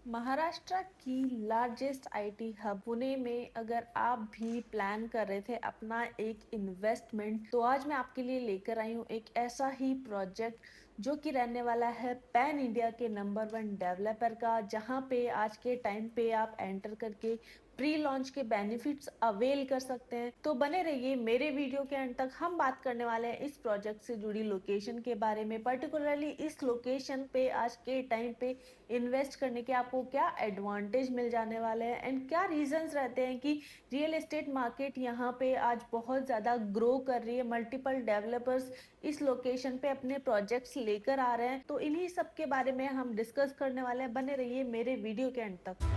महाराष्ट्र की largest IT hub Pune में अगर आप भी प्लान कर रहे थे अपना एक इन्वेस्टमेंट, तो आज मैं आपके लिए लेकर आई हूँ एक ऐसा ही प्रोजेक्ट जो कि रहने वाला है पैन इंडिया के नंबर 1 डेवलपर का, जहाँ पे आज के टाइम पे आप एंटर करके प्री लॉन्च के बेनिफिट्स अवेल कर सकते हैं। तो बने रहिए मेरे वीडियो के अंत तक। हम बात करने वाले हैं इस प्रोजेक्ट से जुड़ी लोकेशन के बारे में, पर्टिकुलरली इस लोकेशन पे आज के टाइम पे इन्वेस्ट करने के आपको क्या एडवांटेज मिल जाने वाले हैं एंड क्या रीजंस रहते हैं कि रियल एस्टेट मार्केट यहाँ पे आज बहुत ज़्यादा ग्रो कर रही है। मल्टीपल डेवलपर्स इस लोकेशन पे अपने प्रोजेक्ट्स लेकर आ रहे हैं, तो इन्हीं सब के बारे में हम डिस्कस करने वाले हैं। बने रहिए मेरे वीडियो के अंत तक।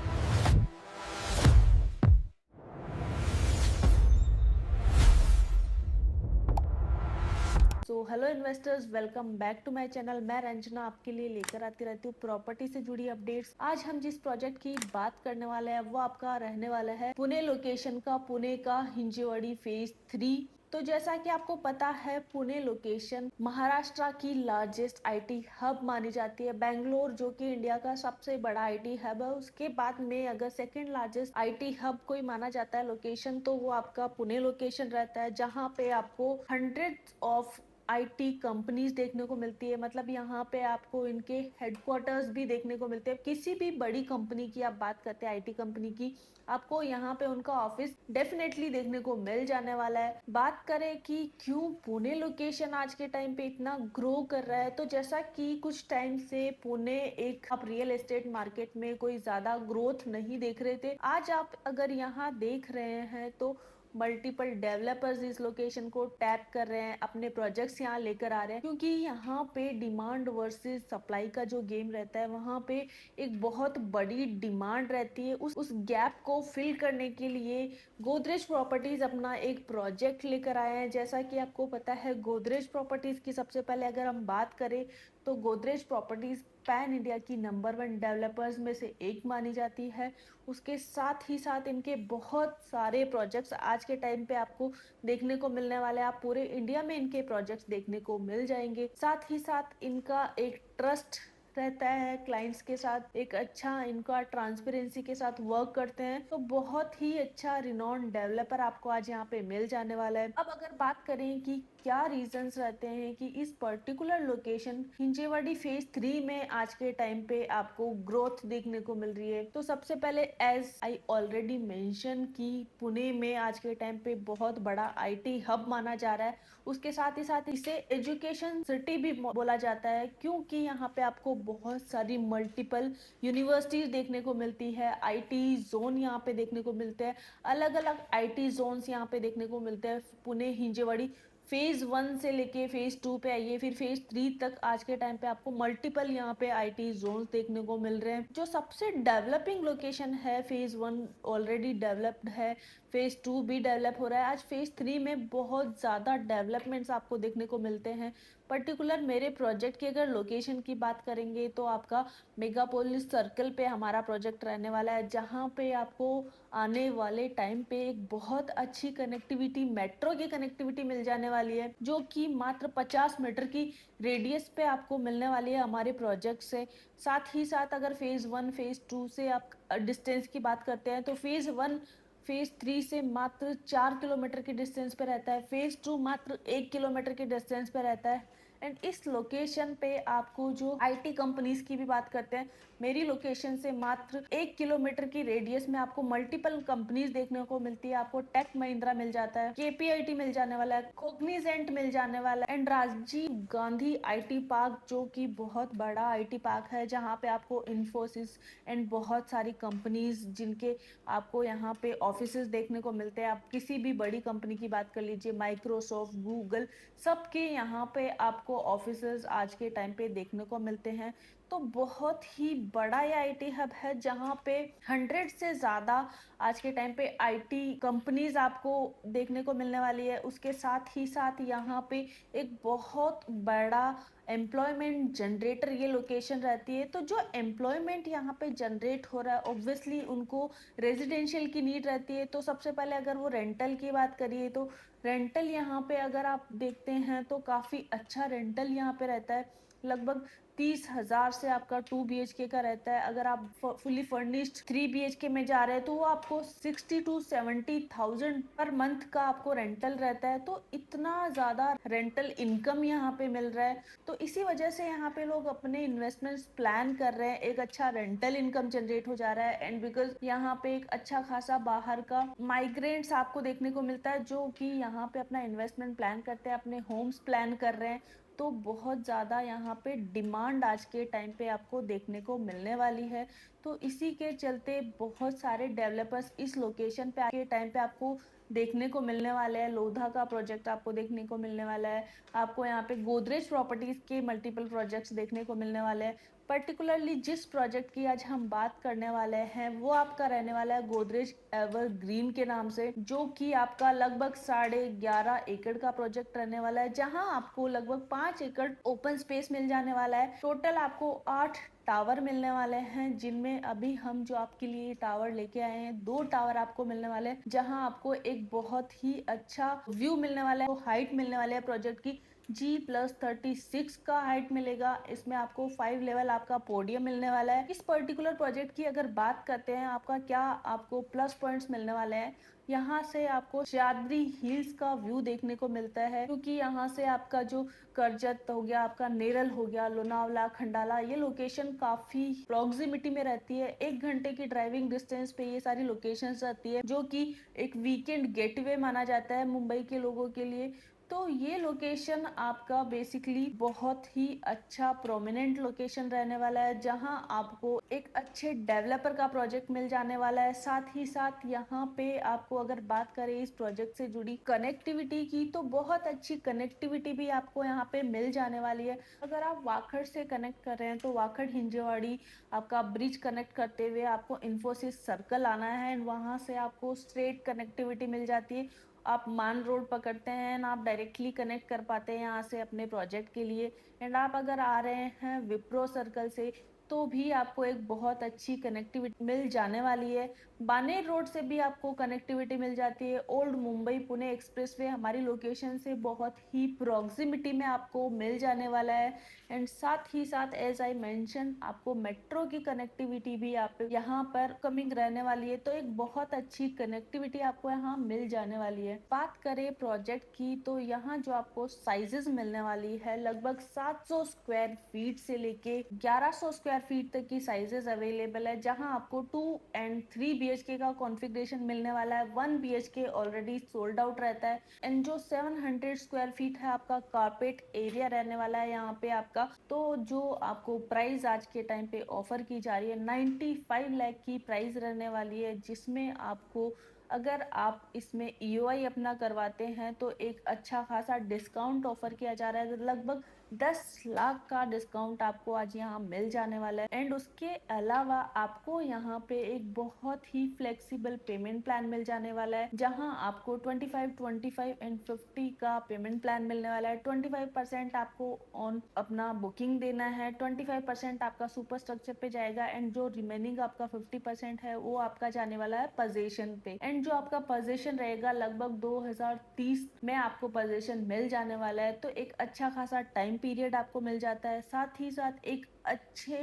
So hello investors, welcome back to my channel. मैं रंजना आपके लिए लेकर आती रहती हूँ प्रॉपर्टी से जुड़ी अपडेट्स। आज हम जिस प्रोजेक्ट की बात करने वाले हैं वो आपका रहने वाला है पुणे लोकेशन का, पुणे का हिंजेवाड़ी फेज 3। तो जैसा कि आपको पता है, पुणे लोकेशन महाराष्ट्र की लार्जेस्ट आईटी हब मानी जाती है। बेंगलोर जो कि इंडिया का सबसे बड़ा आईटी हब है, उसके बाद में अगर सेकंड लार्जेस्ट आईटी हब कोई माना जाता है लोकेशन, तो वो आपका पुणे लोकेशन रहता है, जहाँ पे आपको हंड्रेड ऑफ आईटी कंपनीज देखने को मिलती है। मतलब यहाँ पे आपको इनके हेडक्वार्टर्स भी देखने को मिलते हैं। किसी भी बड़ी कंपनी की आप बात करते हैं, आईटी कंपनी की, आपको यहाँ पे उनका ऑफिस डेफिनेटली देखने को मिल जाने वाला है। बात करें कि क्यों पुणे लोकेशन आज के टाइम पे इतना ग्रो कर रहा है, तो जैसा कि कुछ टाइम से पुणे एक आप रियल एस्टेट मार्केट में कोई ज्यादा ग्रोथ नहीं देख रहे थे, आज आप अगर यहाँ देख रहे हैं तो मल्टीपल डेवलपर्स इस लोकेशन को टैप कर रहे हैं, अपने प्रोजेक्ट्स यहाँ लेकर आ रहे हैं, क्योंकि यहाँ पे डिमांड वर्सेस सप्लाई का जो गेम रहता है, वहाँ पे एक बहुत बड़ी डिमांड रहती है। उस गैप को फिल करने के लिए गोदरेज प्रॉपर्टीज अपना एक प्रोजेक्ट लेकर आए हैं। जैसा कि आपको पता है, गोदरेज प्रॉपर्टीज की सबसे पहले अगर हम बात करें तो गोदरेज प्रॉपर्टीज पैन इंडिया की नंबर 1 डेवलपर्स में से एक मानी जाती है। उसके साथ ही साथ इनके बहुत सारे प्रोजेक्ट्स आज के टाइम पे आपको देखने को मिलने वाले हैं। आप पूरे इंडिया में इनके प्रोजेक्ट्स देखने को मिल जाएंगे। साथ ही साथ इनका एक ट्रस्ट रहता है क्लाइंट्स के साथ, एक अच्छा इनका ट्रांसपेरेंसी के साथ वर्क करते हैं। तो बहुत ही अच्छा रिनॉन डेवलपर आपको आज यहाँ पे मिल जाने वाला है। अब अगर बात करें कि क्या रीजंस रहते हैं कि इस पर्टिकुलर लोकेशन हिंजेवाड़ी फेज 3 में आज के टाइम पे आपको ग्रोथ देखने को मिल रही है, तो सबसे पहले एज आई ऑलरेडी मेंशन कि पुणे में आज के टाइम पे बहुत बड़ा आईटी हब माना जा रहा है। उसके साथ ही साथ इसे एजुकेशन सिटी भी बोला जाता है, क्योंकि यहाँ पे आपको बहुत सारी मल्टीपल यूनिवर्सिटीज देखने को मिलती है। आईटी जोन यहाँ पे देखने को मिलते हैं, अलग अलग आईटी जोन्स यहाँ पे देखने को मिलते हैं। पुणे हिंजेवाड़ी फेज 1 से लेके फेज 2 पे आइए, फिर फेज 3 तक आज के टाइम पे आपको मल्टीपल यहाँ पे आईटी जोन्स देखने को मिल रहे हैं। जो सबसे डेवलपिंग लोकेशन है, फेज 1 ऑलरेडी डेवलप्ड है, फेज 2 भी डेवलप हो रहा है। आज फेज 3 में बहुत ज़्यादा डेवलपमेंट्स आपको देखने को मिलते हैं। पर्टिकुलर मेरे प्रोजेक्ट की अगर लोकेशन की बात करेंगे तो आपका मेगापोलिस सर्कल पे हमारा प्रोजेक्ट रहने वाला है, जहाँ पे आपको आने वाले टाइम पे एक बहुत अच्छी कनेक्टिविटी, मेट्रो की कनेक्टिविटी मिल जाने वाली है, जो कि मात्र 50 मीटर की रेडियस पे आपको मिलने वाली है हमारे प्रोजेक्ट से। साथ ही साथ अगर फेज 1 फेज 2 से आप डिस्टेंस की बात करते हैं, तो फेज 1 फेज 3 से मात्र 4 किलोमीटर के डिस्टेंस पे रहता है, फेज 2 मात्र 1 किलोमीटर के डिस्टेंस पे रहता है। एंड इस लोकेशन पे आपको जो आईटी कंपनीज की भी बात करते हैं, मेरी लोकेशन से मात्र 1 किलोमीटर की रेडियस में आपको मल्टीपल कंपनीज देखने को मिलती है। आपको टेक महिंद्रा मिल जाता है, केपीआईटी मिल जाने वाला है, कोग्निजेंट मिल जाने वाला है, and Rajiv Gandhi IT park, जो कि बहुत बड़ा आईटी पार्क है, जहाँ पे आपको इन्फोसिस एंड बहुत सारी कंपनीज जिनके आपको यहाँ पे ऑफिसेज देखने को मिलते हैं। आप किसी भी बड़ी कंपनी की बात कर लीजिए, माइक्रोसॉफ्ट, गूगल, सबके यहाँ पे आपको ऑफिसेज आज के टाइम पे देखने को मिलते हैं। तो बहुत ही बड़ा ये आईटी हब है, जहाँ पे 100 से ज्यादा आज के टाइम पे आईटी कंपनीज आपको देखने को मिलने वाली है। उसके साथ ही साथ यहाँ पे एक बहुत बड़ा एम्प्लॉयमेंट जनरेटर ये लोकेशन रहती है। तो जो एम्प्लॉयमेंट यहाँ पे जनरेट हो रहा है, ऑब्वियसली उनको रेजिडेंशियल की नीड रहती है। तो सबसे पहले अगर वो रेंटल की बात करिए, तो रेंटल यहाँ पे अगर आप देखते हैं तो काफ़ी अच्छा रेंटल यहाँ पे रहता है। लगभग 30,000 से आपका 2 BHK का रहता है। अगर आप फुली फर्निश्ड 3 BHK में जा रहे हैं तो वो आपको 60 to 70,000 पर मंथ का आपको रेंटल रहता है। तो इतना ज़्यादा रेंटल इनकम यहाँ पे मिल रहा है, तो इसी वजह से यहाँ पे लोग अपने इन्वेस्टमेंट्स प्लान कर रहे हैं। एक अच्छा रेंटल इनकम जनरेट हो जा रहा है, एंड बिकॉज यहाँ पे एक अच्छा खासा बाहर का माइग्रेंट्स आपको देखने को मिलता है जो कि यहाँ पे अपना इन्वेस्टमेंट प्लान करते हैं, अपने होम्स प्लान कर रहे हैं। तो बहुत ज़्यादा यहाँ पे डिमांड आज के टाइम पे आपको देखने को मिलने वाली है। तो इसी के चलते बहुत सारे डेवलपर्स इस लोकेशन पे के टाइम पे आपको देखने को मिलने वाले हैं। लोधा का प्रोजेक्ट आपको देखने को मिलने वाला है। आपको यहाँ पे गोदरेज प्रॉपर्टीज के मल्टीपल प्रोजेक्ट्स देखने को मिलने वाले हैं। पर्टिकुलरली जिस प्रोजेक्ट की आज हम बात करने वाले हैं वो आपका रहने वाला है गोदरेज एवरग्रीन के नाम से, जो कि आपका लगभग 11.5 एकड़ का प्रोजेक्ट रहने वाला है, जहां आपको लगभग 5 एकड़ ओपन स्पेस मिल जाने वाला है। टोटल आपको 8 टावर मिलने वाले हैं, जिनमें अभी हम जो आपके लिए टावर लेके आए हैं 2 टावर आपको मिलने वाले हैं, जहां आपको एक बहुत ही अच्छा व्यू मिलने वाला है। हाइट मिलने वाले है प्रोजेक्ट की G+36 का हाइट मिलेगा। इसमें आपको 5 लेवल आपका पोडियम मिलने वाला है। इस पर्टिकुलर प्रोजेक्ट की अगर बात करते हैं आपका क्या आपको प्लस पॉइंट्स मिलने वाले हैं, यहाँ से आपको सह्याद्री हिल्स का व्यू देखने को मिलता है, क्योंकि यहाँ से आपका जो करजत हो गया, आपका नेरल हो गया, लोनावला, खंडाला, ये लोकेशन काफी प्रॉक्सिमिटी में रहती है। 1 घंटे की ड्राइविंग डिस्टेंस पे ये सारी लोकेशंस रहती है, जो कि एक वीकेंड गेटवे माना जाता है मुंबई के लोगों के लिए। तो ये लोकेशन आपका बेसिकली बहुत ही अच्छा प्रोमिनेंट लोकेशन रहने वाला है, जहां आपको एक अच्छे डेवलपर का प्रोजेक्ट मिल जाने वाला है। साथ ही साथ यहाँ पे आपको अगर बात करें इस प्रोजेक्ट से जुड़ी कनेक्टिविटी की, तो बहुत अच्छी कनेक्टिविटी भी आपको यहाँ पे मिल जाने वाली है। अगर आप वाखड़ से कनेक्ट कर रहे हैं तो वाखड़ हिंजेवाड़ी आपका ब्रिज कनेक्ट करते हुए आपको इन्फोसिस सर्कल आना है, एंड वहां से आपको स्ट्रेट कनेक्टिविटी मिल जाती है। आप मान रोड पकड़ते हैं ना, आप डायरेक्टली कनेक्ट कर पाते हैं यहाँ से अपने प्रोजेक्ट के लिए। एंड आप अगर आ रहे हैं विप्रो सर्कल से तो भी आपको एक बहुत अच्छी कनेक्टिविटी मिल जाने वाली है। बानेर रोड से भी आपको कनेक्टिविटी मिल जाती है। ओल्ड मुंबई पुणे एक्सप्रेसवे हमारी लोकेशन से बहुत ही प्रॉक्सिमिटी में आपको मिल जाने वाला है, एंड साथ ही साथ एज आई मेंशन आपको मेट्रो की कनेक्टिविटी भी आप यहाँ पर कमिंग रहने वाली है। तो एक बहुत अच्छी कनेक्टिविटी आपको यहाँ मिल जाने वाली है। बात करें प्रोजेक्ट की, तो यहाँ जो आपको साइजेस मिलने वाली है लगभग 700 स्क्वायर फीट से लेके 1100 स्क्वायर फीट तक की साइजेस अवेलेबल है, जहाँ आपको 2 and 3 BHK का कॉन्फ़िगरेशन मिलने वाला है। 1 BHK ऑलरेडी सोल्ड आउट रहता है, एंड जो 700 स्क्वायर फीट है आपका कारपेट एरिया रहने वाला है यहाँ पे आपका। तो जो आपको प्राइस आज के टाइम पे ऑफर की जा रही है 95 लाख की प्राइस रहने वाली है, जिसमें आपको अगर आप इसमें EOI अपना करवाते हैं तो एक अच्छा खासा डिस्काउंट ऑफर किया जा रहा है। लगभग 10 लाख का डिस्काउंट आपको आज यहाँ मिल जाने वाला है, एंड उसके अलावा आपको यहाँ पे एक बहुत ही फ्लेक्सिबल पेमेंट प्लान मिल जाने वाला है, जहाँ आपको 25, 25 एंड 50 का पेमेंट प्लान मिलने वाला है। 25% आपको ऑन अपना बुकिंग देना है, 25% आपका सुपर स्ट्रक्चर पे जाएगा, एंड जो रिमेनिंग आपका 50% है वो आपका जाने वाला है पोजीशन पे। एंड जो आपका पोजीशन रहेगा लगभग 2030 में आपको पोजीशन मिल जाने वाला है। तो एक अच्छा खासा टाइम पीरियड आपको मिल जाता है, साथ ही साथ एक अच्छे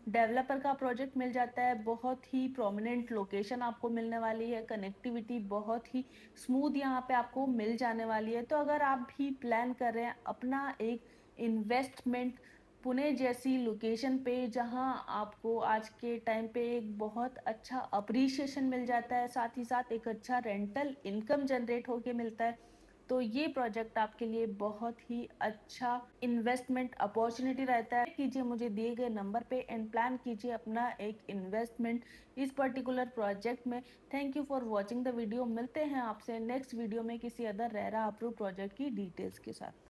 डेवलपर का प्रोजेक्ट मिल जाता है। बहुत ही प्रोमिनेंट लोकेशन आपको मिलने वाली है, कनेक्टिविटी बहुत ही स्मूथ यहाँ पे आपको मिल जाने वाली है। तो अगर आप भी प्लान कर रहे हैं अपना एक इन्वेस्टमेंट पुणे जैसी लोकेशन पे, जहां आपको आज के टाइम पे एक बहुत अच्छा अप्रिसिएशन मिल जाता है, साथ ही साथ एक अच्छा रेंटल इनकम जनरेट होके मिलता है, तो ये प्रोजेक्ट आपके लिए बहुत ही अच्छा इन्वेस्टमेंट अपॉर्चुनिटी रहता है। कीजिए मुझे दिए गए नंबर पे एंड प्लान कीजिए अपना एक इन्वेस्टमेंट इस पर्टिकुलर प्रोजेक्ट में। Thank you for watching the video. मिलते हैं आपसे नेक्स्ट वीडियो में किसी अदर रेरा अप्रूव प्रोजेक्ट की डिटेल्स के साथ।